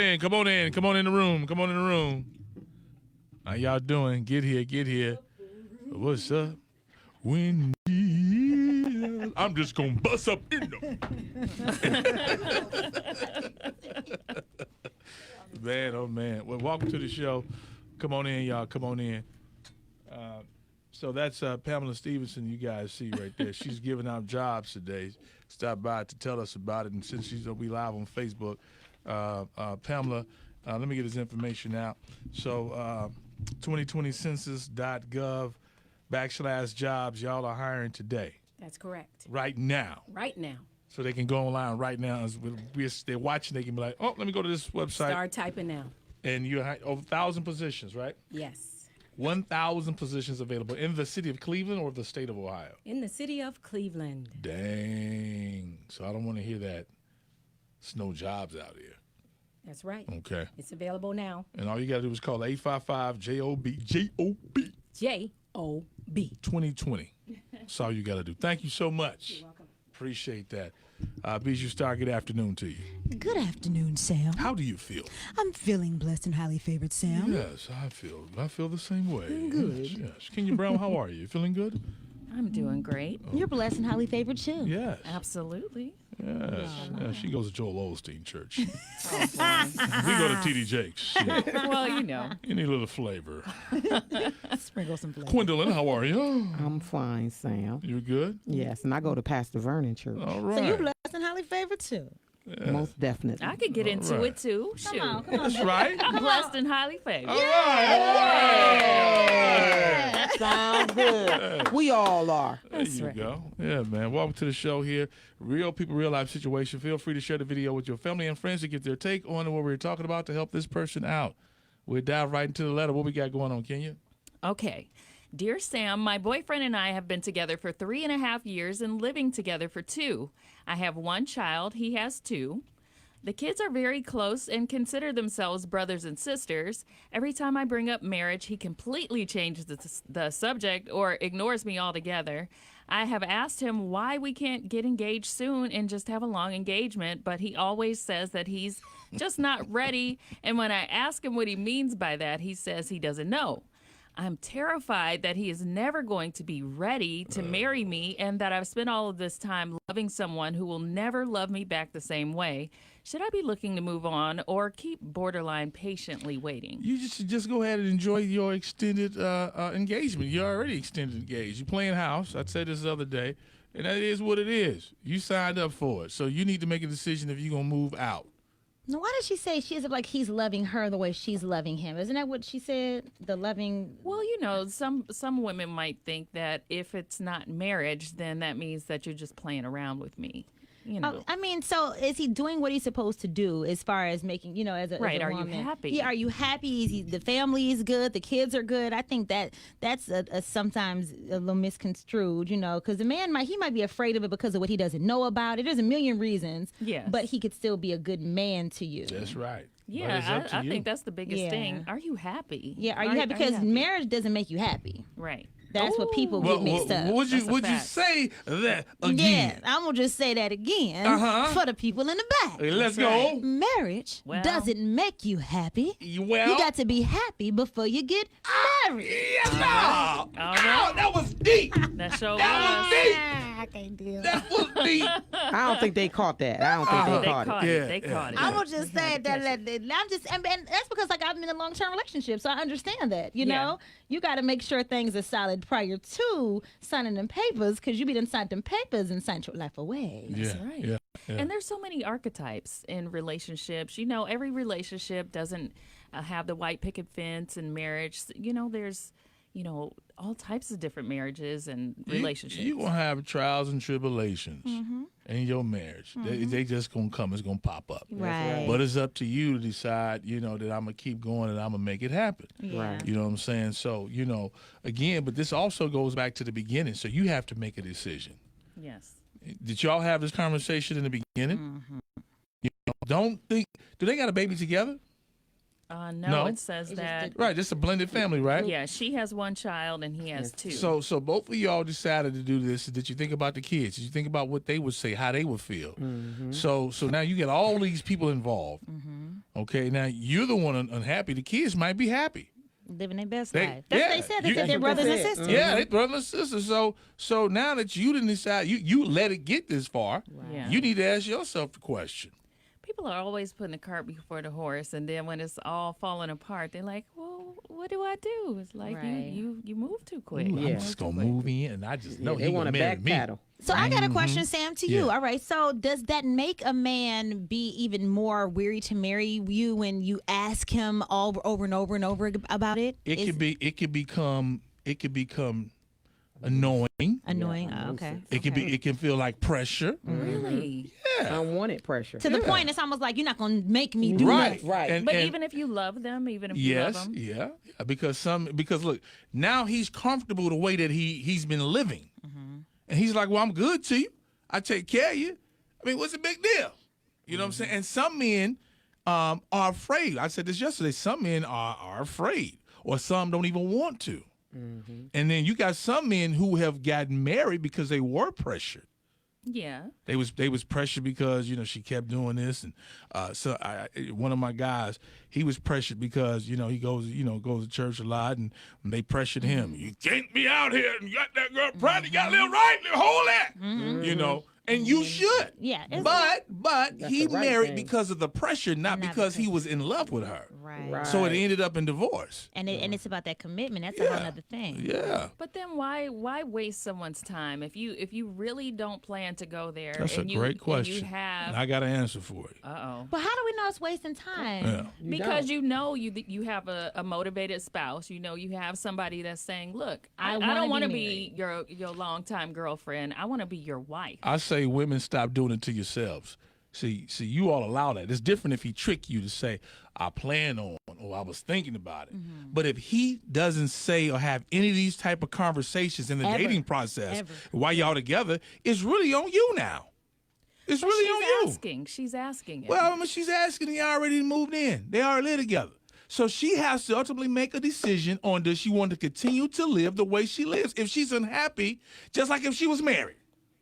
in. Come on in. Come on in the room. Come on in the room. How y'all doing? Get here. Get here. What's up? When I'm just going to bust up in them. Man, oh, man. Well, welcome to the show. Come on in, y'all. Come on in. So that's Pamela Stevenson you guys see right there. She's giving out jobs today. Stop by to tell us about it. And since she's going to be live on Facebook, Pamela, let me get his information out. So 2020census.gov/jobs, y'all are hiring today. That's correct. Right now. Right now. So they can go online right now. As they're watching, they can be like, oh, let me go to this website. Start typing now. And you have over 1,000 positions, right? Yes. 1,000 positions available in the city of Cleveland or the state of Ohio? In the city of Cleveland. Dang. So I don't want to hear that. There's no jobs out here. That's right. Okay. It's available now. And all you got to do is call 855-JOB. J-O-B. J-O-B. 2020. That's all you got to do. Thank you so much. You're welcome. Appreciate that. Bijou Star, good afternoon to you. Good afternoon, Sam. How do you feel? I'm feeling blessed and highly favored, Sam. Yes, I feel the same way. Good. Yes. Kenya Brown, how are you? You feeling good? I'm doing great. You're blessed and highly favored, too. Yes. Absolutely. Yes. Yeah, she goes to Joel Osteen Church. We go to TD Jakes. Yeah. Well, you know. You need a little flavor. Sprinkle some flavor. Gwendolyn, how are you? I'm fine, Sam. You good? Yes, and I go to Pastor Vernon Church. All right. So you're blessed and highly favored, too. Yeah. Most definitely. I could get into right. it too. Shoot. Come on. That's right. I'm blessed and highly favored. All right. Sounds good. We all are. There you go. Yeah, man. Welcome to the show here. Real people, real life situation. Feel free to share the video with your family and friends to get their take on what we're talking about to help this person out. We'll dive right into the letter. What we got going on, Kenya? Okay. Dear Sam, my boyfriend and I have been together for 3.5 years and living together for 2. I have 1 child. He has 2. The kids are very close and consider themselves brothers and sisters. Every time I bring up marriage, he completely changes the subject or ignores me altogether. I have asked him why we can't get engaged soon and just have a long engagement, but he always says that he's just not ready. And when I ask him what he means by that, he says he doesn't know. I'm terrified that he is never going to be ready to marry me and that I've spent all of this time loving someone who will never love me back the same way. Should I be looking to move on or keep borderline patiently waiting? You just go ahead and enjoy your extended engagement. You're already extended engaged. You're playing house. I said this the other day, and that is what it is. You signed up for it. So you need to make a decision if you're going to move out. Now, why does she say she is like he's loving her the way she's loving him? Isn't that what she said? The loving. Well, you know, some women might think that if it's not marriage, then that means that you're just playing around with me. You know. Oh, I mean, so is he doing what he's supposed to do as far as making, you know, as a right? As a Are woman? you happy? Yeah, are you happy? Is he, the family is good, the kids are good. I think that's a sometimes a little misconstrued, you know, because the man might be afraid of it because of what he doesn't know about it. There's a million reasons. Yes. But he could still be a good man to you. That's right. Yeah, I think that's the biggest thing. Are you happy? Yeah, are you happy? Because marriage doesn't make you happy. Right. That's what people get mixed up. Would you say that again? Yeah, I'm gonna just say that again for the people in the back. Hey, let's go. Marriage doesn't make you happy. Well, you got to be happy before you get married. All right. That was deep. That was deep. I can't deal. That was deep. I don't think they caught that. I don't think they caught it. They caught it. I'm gonna just say that I'm just, and that's because like I'm in a long-term relationship, so I understand that. You know, you got to make sure things are solid prior to signing them papers, because you be done signed them papers and signed your life away. That's right. Yeah. And there's so many archetypes in relationships. You know, every relationship doesn't have the white picket fence in marriage. You know, there's, you know, all types of different marriages and relationships. You're going to have trials and tribulations in your marriage. They just going to come. It's going to pop up. Right. But it's up to you to decide, you know, that I'm going to keep going and I'm going to make it happen. Right. You know what I'm saying? So, you know, again, but this also goes back to the beginning. So you have to make a decision. Yes. Did y'all have this conversation in the beginning? You know, don't think, do they got a baby together? No, it says that. Right, it's a blended family, right? Yeah, she has 1 child and he has 2. So both of y'all decided to do this. Did you think about the kids? Did you think about what they would say, how they would feel? So now you get all these people involved. Okay, now you're the one unhappy. The kids might be happy. Living their best They- life. That's yeah, what they said. They you- said they're That's what brothers they and said. sisters. Yeah, they brother and sister. So now that you didn't decide, you let it get this far, Yeah. you need to ask yourself the question. People are always putting the cart before the horse, and then when it's all falling apart, they're like, "Well, what do I do?" It's like Right. you move too quick. Ooh, Yeah. I'm just gonna move in, and I just know they he want gonna to marry back me. paddle. So I got a question, Sam, to you. Yeah. All right. So does that make a man be even more weary to marry you when you ask him all over and over and over about it? It could become annoying. Annoying. Oh, okay. It can feel like pressure. Really? Yeah. Unwanted pressure. To the Yeah. point, it's almost like you're not gonna make me do Right. this. Right. And, But and- even if you love them, even if you love yes, them, yeah, because look, now he's comfortable the way that he's been living, and he's like, well, I'm good to you. I take care of you. I mean, what's the big deal? You know what I'm saying? And some men are afraid. I said this yesterday. Some men are afraid, or some don't even want to. And then you got some men who have gotten married because they were pressured. yeah. They was pressured because she kept doing this, and one of my guys, he was pressured because he goes to church a lot, and they pressured him. You can't be out here and you got that girl pregnant. You got to live right, hold that, and you should. Yeah. it's- But he the right married thing. because of the pressure, not Not because he because- was in love with her. Right. So it ended up in divorce. And it's about that commitment. That's a Yeah. whole other thing. Yeah, But then why waste someone's time if you really don't plan to go there? that's a and you, great and question. you have And I got an answer for it. But how do we know it's wasting time? Yeah. because you have a motivated spouse. You have somebody that's saying, "Look, I wanna don't be want to be your longtime girlfriend. I want to be your wife." I say women stop doing it to yourselves. See, you all allow that. It's different if he trick you to say, I plan on, or I was thinking about it. But if he doesn't say or have any of these type of conversations in the Ever. dating process Ever. while y'all together, it's really on you now. It's But really on you. She's asking it. Well, I mean, she's asking, he already moved in. They already live together. So she has to ultimately make a decision on does she want to continue to live the way she lives. If she's unhappy, just like if she was married.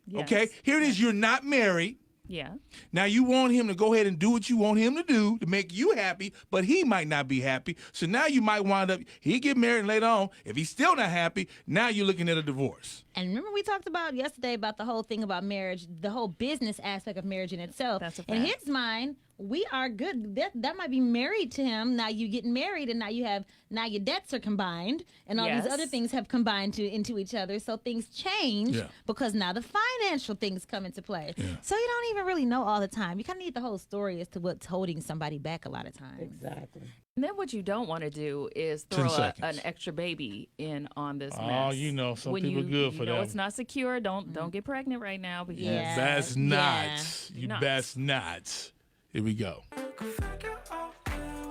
Yes. Okay? Here it is, you're not married. Yeah. Now you want him to go ahead and do what you want him to do to make you happy, but he might not be happy. So now you might wind up, he get married and later on, if he's still not happy, now you're looking at a divorce. And remember we talked about yesterday about the whole thing about marriage, the whole business aspect of marriage in itself. That's a In fact. his mind, we are good. That might be married to him. Now you getting married, and now your debts are combined, and all these Yes. other things have combined into each other. So things change Yeah. because now the financial things come into play. So you don't even really know all the time. You kind of need the whole story as to what's holding somebody back a lot of times. Exactly. And then what you don't want to do is 10 throw seconds. an extra baby in on this Oh, mess. some When people you, good you for know that. it's not secure. Don't get pregnant right now because Yeah. Best not. You Not. best not. Here we go.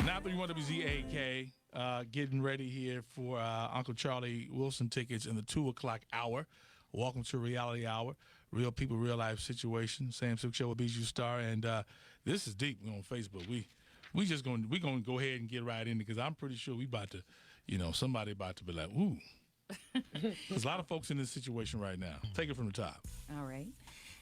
931 WZAK, getting ready here for Uncle Charlie Wilson tickets in the 2 o'clock hour. Welcome to Reality Hour. Real people, real life situation. Sam Sylk Show with Bijou Star. And this is deep. We're on Facebook. We're going to go ahead and get right in it because I'm pretty sure we about to, somebody about to be like, ooh. There's a lot of folks in this situation right now. Take it from the top. All right.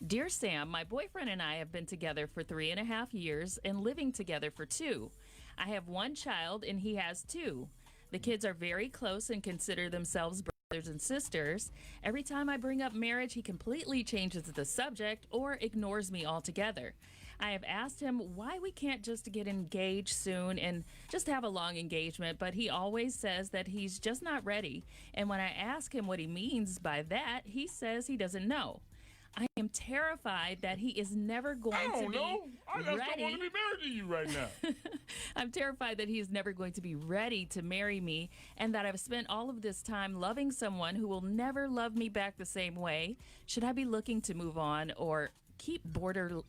Dear Sam, my boyfriend and I have been together for 3.5 years and living together for 2. I have 1 child and he has 2. The kids are very close and consider themselves brothers and sisters. Every time I bring up marriage, he completely changes the subject or ignores me altogether. I have asked him why we can't just get engaged soon and just have a long engagement, but he always says that he's just not ready. And when I ask him what he means by that, he says he doesn't know. I am terrified that he is never going to be ready. married to you right now. I'm terrified that he is never going to be ready to marry me and that I've spent all of this time loving someone who will never love me back the same way. Should I be looking to move on or keep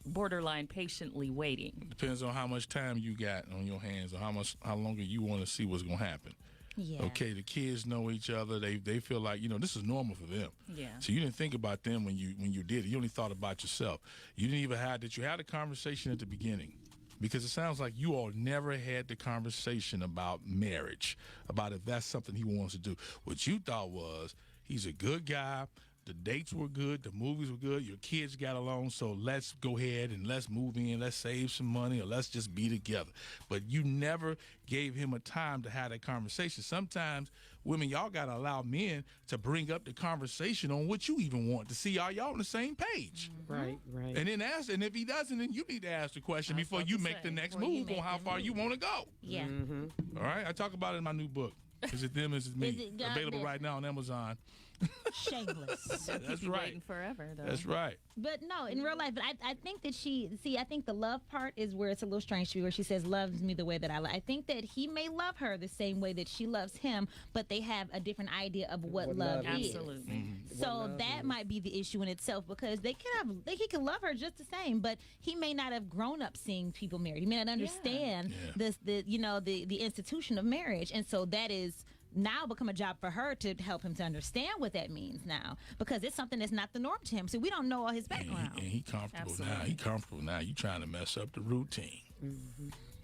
borderline patiently waiting? Depends on how much time you got on your hands or how longer you want to see what's going to happen. Yeah. Okay, the kids know each other. They feel like, this is normal for them. Yeah. So you didn't think about them when you did it. You only thought about yourself. You didn't even you had a conversation at the beginning. Because it sounds like you all never had the conversation about marriage, about if that's something he wants to do. What you thought was, he's a good guy, The dates were good. The movies were good. Your kids got along. So let's go ahead and let's move in. Let's save some money, or let's just be together. But you never gave him a time to have that conversation. Sometimes women, y'all got to allow men to bring up the conversation on what you even want to see. Are y'all on the same page? Right. And then ask. And if he doesn't, then you need to ask the question before you make the next move on how far you want to go. Yeah. All right. I talk about it in my new book. Is it them? Is it me? Is it God Available there? right now on Amazon. Shameless. That's You right. waiting forever, though. That's right. But no, in real life, but I think that I think the love part is where it's a little strange to me, where she says, loves me the way that I love. I think that he may love her the same way that she loves him, but they have a different idea of what love is. Absolutely. So that might be the issue in itself, because he can love her just the same, but he may not have grown up seeing people married. He may not understand the institution of marriage, and so that is now become a job for her to help him to understand what that means now, because it's something that's not the norm to him. So we don't know all his background. And he comfortable now. Absolutely. He comfortable now. You trying to mess up the routine.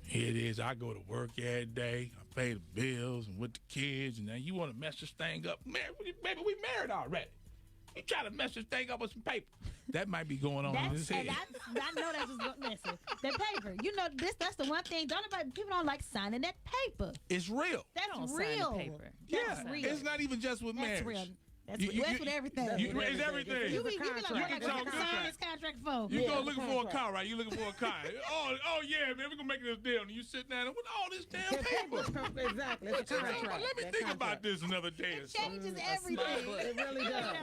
Here it is. I go to work every day. I pay the bills and with the kids, and now you want to mess this thing up. Man, baby, we married already. You trying to mess this thing up with some paper. That might be going on in his head. I know that's what's going. Listen, that paper. You know that's the one thing. People don't like signing that paper. It's real. That's Don't sign real. the paper. That's Yeah, real. it's not even just with That's marriage. real. That's You- with everything. It's everything. You be like, contract. what You I can got to talk sign this contract for? You go looking for a contract. car, right? You looking for a car. Oh yeah, man, we're gonna make this deal. And you sit down and with all this damn paper. Exactly. It's a contract. Let me That think contract. about this another day or It so. changes everything. It really does.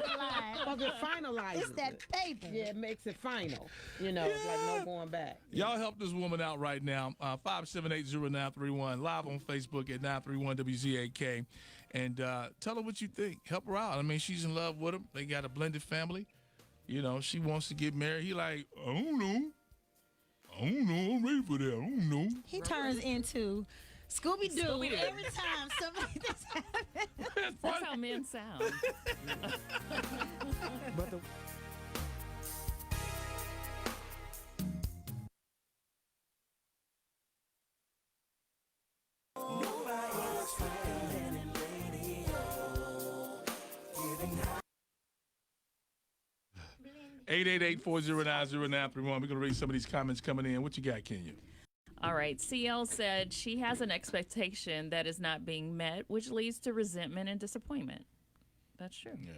Because it finalizes It's that it. paper. Yeah, it makes it final. It's like no going back. Y'all help this woman out right now. 5780931, live on Facebook at 931WZAK. And tell her what you think. Help her out. I mean, she's in love with him. They got a blended family. She wants to get married. He like, I don't know. I'm ready for that. I don't know. He turns into Scooby-Doo Scooby-Doo. every time somebody this happens. That's how men sound. But the Eight 888-409-0931. We're going to read some of these comments coming in. What you got, Kenya? All right. CL said she has an expectation that is not being met, which leads to resentment and disappointment. That's true. Yeah.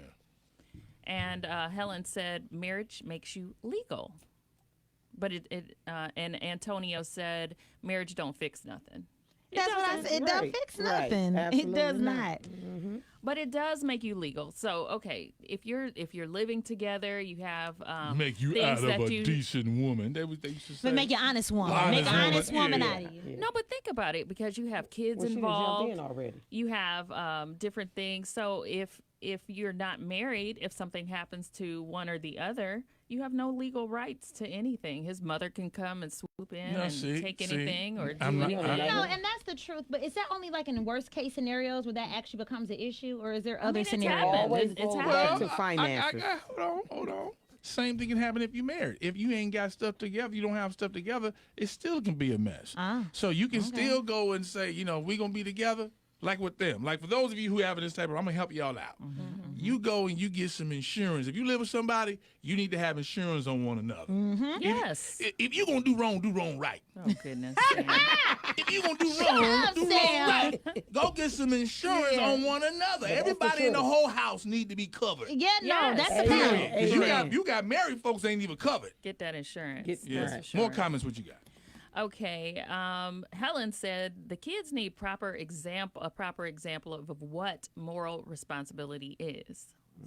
And Helen said marriage makes you legal. But and Antonio said marriage don't fix nothing. That's what I said. It doesn't Right, fix right. nothing. It Absolutely does not. not. But it does make you legal. So okay, if you're living together, you have Make you things out of that a you- decent woman. They used to say. But make you honest woman. Honest Make an honest woman, woman yeah. out of you. No, but think about it, because you have kids well, she done involved. jumped in already. You have different things. So if you're not married, if something happens to one or the other, you have no legal rights to anything. His mother can come and swoop in No, and see, take see, anything or do I'm not- anything. No, and that's the truth. But is that only like in worst case scenarios where that actually becomes an issue, or is there other it's scenarios? happened. Always It's goes happened. back to I- finances. hold on. Same thing can happen if you're married. If you ain't got stuff together, you don't have stuff together, it still can be a mess. So you can still go and say, we going to be together, like with them. Like for those of you who have this type of, I'm going to help y'all out. You go and you get some insurance. If you live with somebody, you need to have insurance on one another. Yes. If you're going to do wrong right. Oh, goodness. If you're going to do wrong Sam. right, go get some insurance on one another. Everybody in the whole house need to be covered. Yeah, no, Yes. that's the Amen. point. 'Cause Amen. you got married folks ain't even covered. Get that insurance. Get- That's right. for More sure. comments, what you got? Okay. Helen said the kids need a proper example of what moral responsibility is.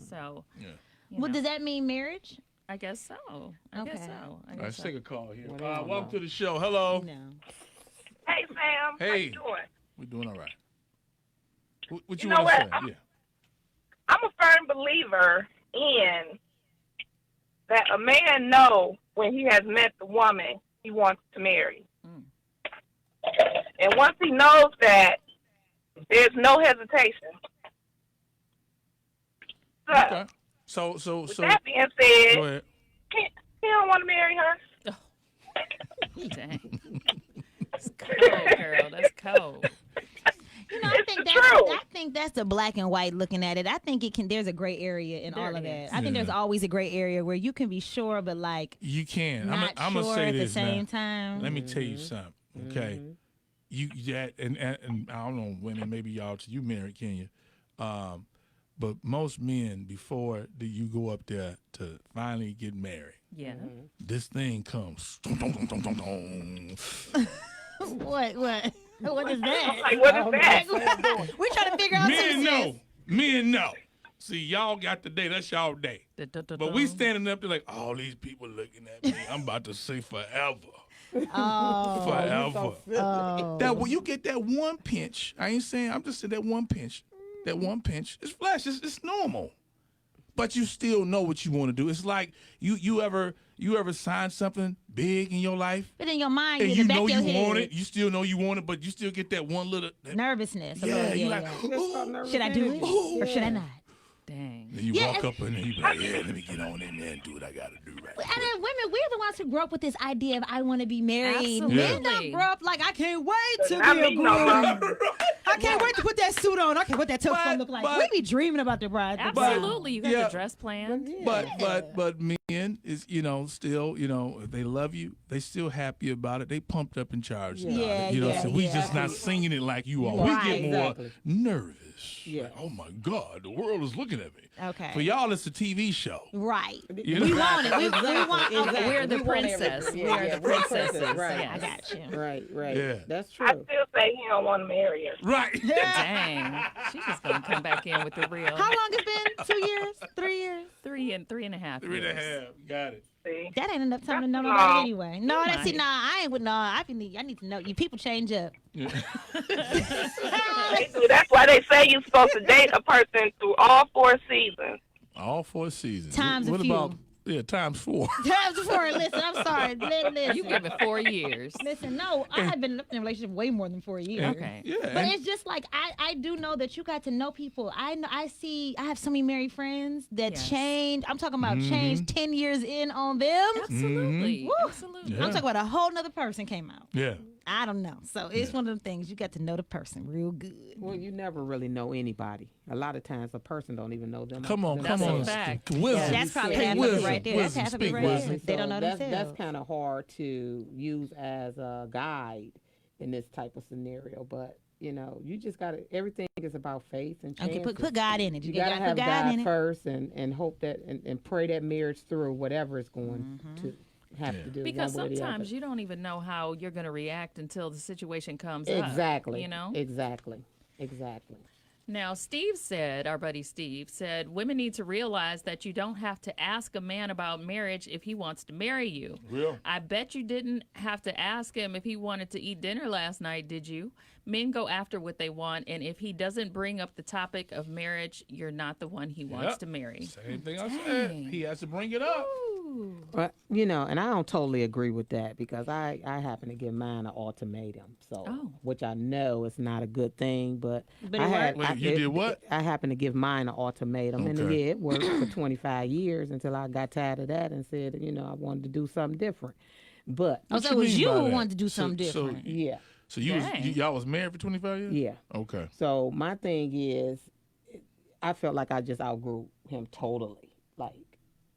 So, Yeah. Well, does that mean marriage? I guess so. I guess Okay. so. I All right, guess let's so. take a call here. Well, they don't Welcome know. to the show. Hello. No. Hey, Sam. How Hey. you doing? We're doing all right. What you You know want to say? what? Yeah. I'm a firm believer in that a man know when he has met the woman he wants to marry. Mm. And once he knows that, there's no hesitation. So, Okay. So with that being said, go ahead. he don't want to marry her. Dang. That's cold, girl. That's cold. I It's think the truth. I think that's the black and white looking at it. I think it can. There's a gray area in all of There that. I think there's always a gray area where you can be sure, but like You can. not I'm sure gonna say at the this same now. time. Let me tell you something, okay? You that and I don't know, women, maybe y'all, you married, can you? But most men, before you go up there to finally get married, Yeah. this thing comes. What? What is that? Like, what is that? We're trying to figure out. Men know. Men know. See, y'all got the day. That's y'all day. But we standing up there like, all these people looking at me. I'm about to say forever. Oh, Forever. oh. That when you get that one pinch, I ain't saying, I'm just saying that one pinch. That one pinch, it's flesh. It's normal. But you still know what you want to do. It's like you ever sign something big in your life, But in your mind, and in you the back know of you your head, want it. You still know you want it, but you still get that one little. nervousness. A Yeah, little, you like, yeah. Should I do it or should I not? Dang. Then you Yeah, walk up and you be like, yeah, let me get on in there and do what I gotta do right And quick. then women, we're the ones who grew up with this idea of I want to be married. Absolutely. Men don't grow up like I can't wait to Not be a me no groom. more. I can't wait to put that suit on. I can't wait that tuxedo But- look like. but- We be dreaming about the bride. Absolutely. You got yeah. the dress planned. But men is still they love you. They still happy about it. They pumped up and charged about Yeah, it. You know what yeah, I'm saying? We yeah. just not singing it like you are. Right. We get more Exactly. nervous. Yeah. Like, oh my God, the world is looking at me. Okay. For y'all, it's a TV show. Right. You know? We want it. We want Exactly. We're the We want princess. everything. We are the we're princesses. Right. Yes. I got you. Right. Yeah. That's I true. still say he don't want to marry her. Right. Dang. She's just going to come back in with the real. How long it's been? 2 years? 3 years? 3.5 3 and a years. half. Got it. See? That ain't enough time to know That's nobody long. anyway. No, that's Right. Nah, I ain't with no. I need to know. You people change up. They do. That's why they say you're supposed to date a person through all 4 seasons. All 4 seasons. Times a what few. about times 4? Times before. Listen, I'm sorry. Listen. You give it 4 years. Listen, no, I have been in a relationship way more than 4 years. Okay. Yeah. But it's just like I do know that you got to know people. I have so many married friends that Yes. changed. I'm talking about changed 10 years in on them. Absolutely. Woo. Absolutely. Yeah. I'm talking about a whole nother person came out. yeah. I don't know. So it's one of the things you got to know the person real good. Well, you never really know anybody. A lot of times, a person don't even know them. Come on, That's come a on. fact. Wisdom. That's probably Hey, half of it wisdom, right there. That's wisdom, half of it speak right wisdom. there. They don't know that's themselves. kind of hard to use as a guide in this type of scenario. But you just got to. Everything is about faith and chances. Okay, put God in it. You gotta gotta have put God in God it. first and hope that and pray that marriage through whatever it's going to have to do. Because one way or the sometimes other. you don't even know how you're going to react until the situation comes up. Exactly. You know? Exactly. Now, our buddy Steve said, women need to realize that you don't have to ask a man about marriage if he wants to marry you. Real. I bet you didn't have to ask him if he wanted to eat dinner last night, did you? Men go after what they want, and if he doesn't bring up the topic of marriage, you're not the one he wants Yep. to marry. Same thing I said. He has to bring it up. But and I don't totally agree with that because I happen to give mine an ultimatum. So Oh. which I know is not a good thing, but But I it had worked? Wait, you did what? I happen to give mine an ultimatum, and Okay. it worked for 25 years until I got tired of that and said, I wanted to do something different. But Oh, What so you it was mean you by who that? wanted to do So- something so- different. yeah, So Dang. y'all was married for 25 years? yeah. Okay. So my thing is, I felt like I just outgrew him totally. Like,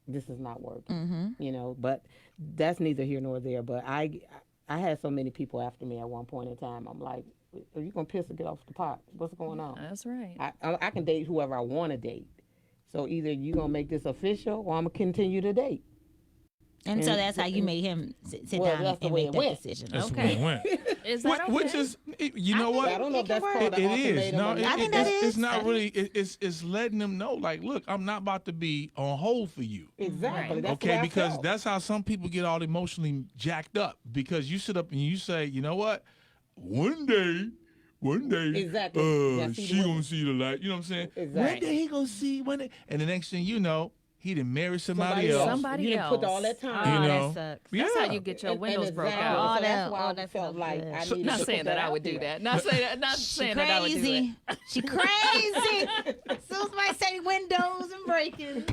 this is not working, But that's neither here nor there. But I had so many people after me at one point in time. I'm like, are you gonna piss or get off the pot? What's going on? That's right. I can date whoever I want to date. So either you gonna make this official, or I'm gonna continue to date. And so that's how you made him sit Well, down that's the and way make it that went. decision. That's Okay. where it went. Is that okay? Which is, you know what? I don't know if that's It called an It is. ultimatum. No, or not. I think that it's is. not really. It's letting them know, like, look, I'm not about to be on hold for you. Exactly. Right. That's the way Okay, I because felt. that's how some people get all emotionally jacked up because you sit up and you say, you know what? One day, Exactly. Yeah, see she the gonna women. see the light. You know what I'm saying? Exactly. One day he gonna see one day, and the next thing you know, he done married somebody else. Somebody you didn't put all else. that Oh, time. You know? that sucks. Yeah. That's how you get your windows broke exactly. out. So that's that- why I that's felt not like good. I So- needed Not to saying put that I out would do there. that. Not saying that I would do Crazy. it. She crazy. Susan might say windows and breaking.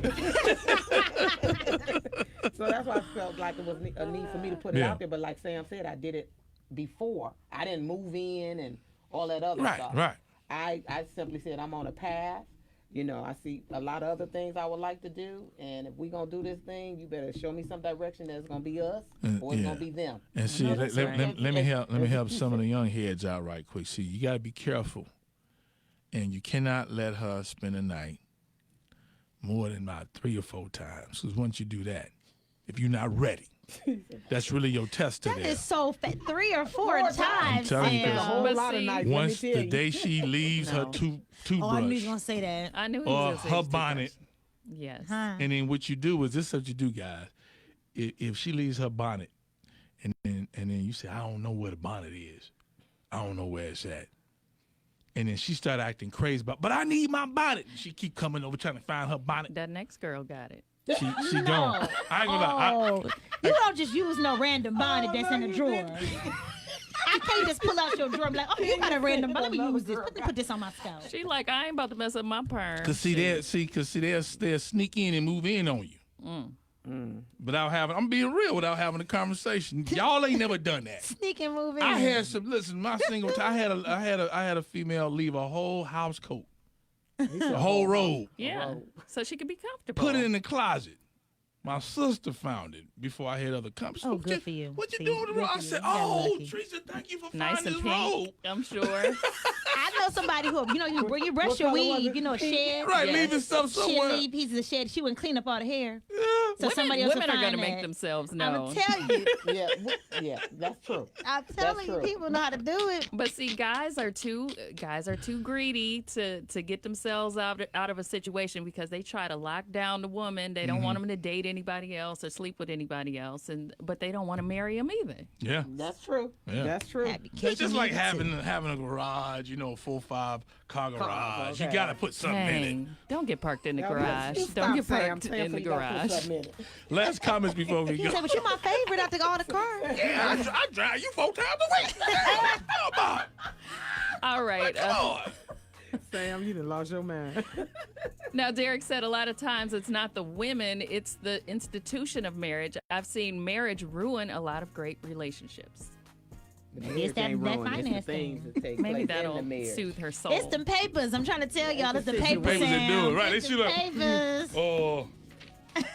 So that's why I felt like it was a need for me to put it Yeah. out there. But like Sam said, I did it before. I didn't move in and all that other Right, stuff. right. I simply said I'm on a path. You know, I see a lot of other things I would like to do, and if we gonna do this thing, you better show me some direction that's gonna be us or it's gonna be them. And see, That's right. let me help some of the young heads out right quick. See, you got to be careful, and you cannot let her spend a night more than about 3 or 4 times. Because once you do that, if you're not ready, that's really your tester That there. is so fat. 3 or 4 I'm times. telling you, A Sam. whole But lot of see, nights. Once let me the tell day you. she leaves her No. toothbrush Oh, I knew you was gonna say that. I knew he or was gonna say her his bonnet, toothbrush. Yes. Huh. and then what you do is this is what you do, guys. If she leaves her bonnet, and then you say, I don't know where the bonnet is, I don't know where it's at, and then she start acting crazy about, but I need my bonnet. She keep coming over trying to find her bonnet. That next girl got it. She gone. I ain't gonna lie. Oh, you don't just use no random bonnet that's in the drawer. I can't just pull out your drawer and be like, oh, you got a random bonnet. Let me use this. Let me put this on my scalp. She like, I ain't about to mess up my perm. Cause they'll sneak in and move in on you. Without having, I'm being real, without having a conversation. Y'all ain't never done that. Sneak and move in. I had some. Listen, my single. I had a female leave a whole house coat, a whole robe, Yeah. So she could be comfortable. put it in the closet. My sister found it before I had other company. Oh, good for you. What you See, doing with the good robe? for I you. said, You got oh, lucky. Teresa, thank you for nice finding and this robe. pink, I'm sure. I know somebody who, you brush What your color was weave, it? you know, a shed. Right, Yes. leaving stuff She'll somewhere. leave pieces of shed. She wouldn't clean up all the hair. Yeah. So somebody else Women will are find gonna make that. themselves I'm know. gonna tell you. Yeah, that's true. I'm telling you, true. people know how to do it. But see, guys are too greedy to get themselves out of a situation because they try to lock down the woman. They don't want them to date anybody else or sleep with anybody else, but they don't want to marry them either. Yeah. That's true. Yeah. That's true. It's just like having a garage, a 4-5 car garage. You okay. gotta put something in it. Dang, don't get parked in the Now, garage. you Don't get stop, Sam. parked Sam in the said you gotta put garage. something in it. Last comments before we He go. said, but you're my favorite out of all the cars. Yeah, I drive you 4 times a week. How about it? All right. Come on. Sam, you done lost your mind. Now, Derek said a lot of times it's not the women, it's the institution of marriage. I've seen marriage ruin a lot of great relationships. It's that finance thing. Maybe that'll soothe her soul. It's them papers. I'm trying to tell y'all, it's the papers. Papers that do it, Sam. right. It's They the see like, papers. oh,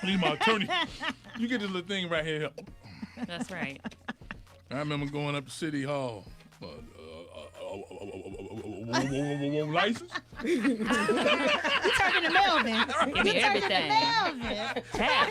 need my attorney. You get this little thing right here. That's right. I remember going up to City Hall. License? You turning to Melvin. Give me You turning to everything. Melvin. Tap.